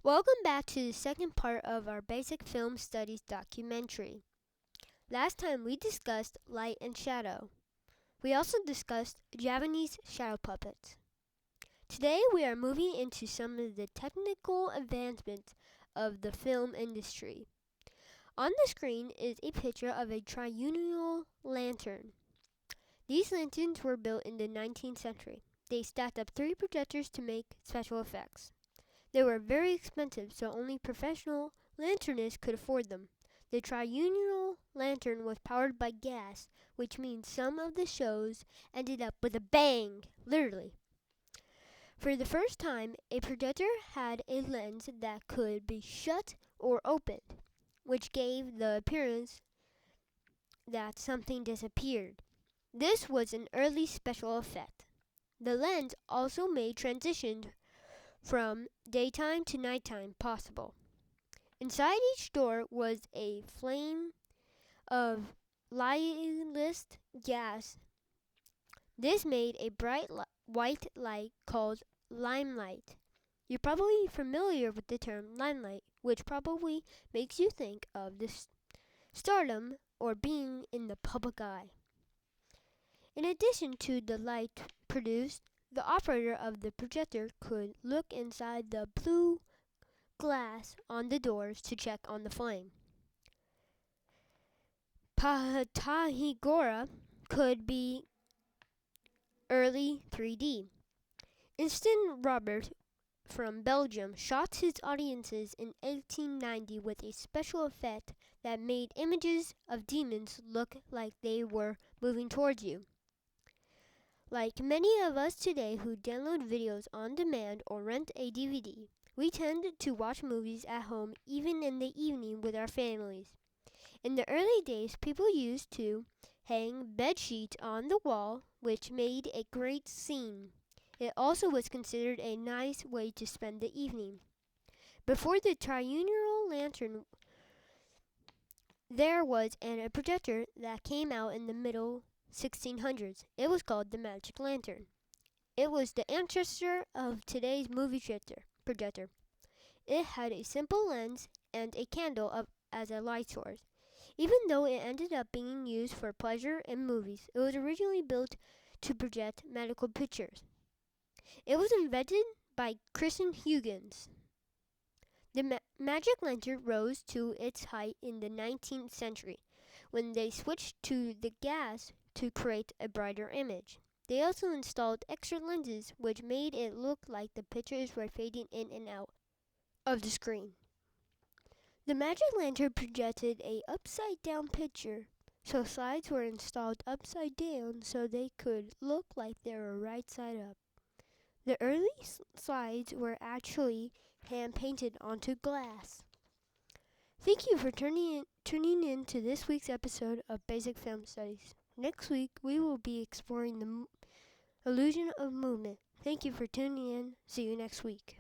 Welcome back to the second part of our Basic Film Studies documentary. Last time we discussed light and shadow. We also discussed Japanese shadow puppets. Today we are moving into some of the technical advancements of the film industry. On the screen is a picture of a triunal lantern. These lanterns were built in the 19th century. They stacked up 3 projectors to make special effects. They were very expensive, so only professional lanternists could afford them. The triunal lantern was powered by gas, which means some of the shows ended up with a bang, literally. For the first time, a projector had a lens that could be shut or opened, which gave the appearance that something disappeared. This was an early special effect. The lens also made transitions from daytime to nighttime possible. Inside each door was a flame of lightless gas. This made a bright white light called limelight. You're probably familiar with the term limelight, which probably makes you think of this stardom or being in the public eye. In addition to the light produced, the operator of the projector could look inside the blue glass on the doors to check on the flame. Tahigora could be early 3D. Instant Robert from Belgium shot his audiences in 1890 with a special effect that made images of demons look like they were moving towards you. Like many of us today who download videos on demand or rent a DVD, we tend to watch movies at home even in the evening with our families. In the early days, people used to hang bed sheets on the wall, which made a great scene. It also was considered a nice way to spend the evening. Before the triunal lantern, there was a projector that came out in the middle 1600s. It was called the Magic Lantern. It was the ancestor of today's movie projector. It had a simple lens and a candle as a light source. Even though it ended up being used for pleasure in movies, it was originally built to project medical pictures. It was invented by Christian Huygens. The magic lantern rose to its height in the 19th century when they switched to the gas to create a brighter image. They also installed extra lenses which made it look like the pictures were fading in and out of the screen. The magic lantern projected a upside-down picture, so slides were installed upside down so they could look like they were right side up. The early slides were actually hand-painted onto glass. Thank you for tuning in to this week's episode of Basic Film Studies. Next week, we will be exploring the illusion of movement. Thank you for tuning in. See you next week.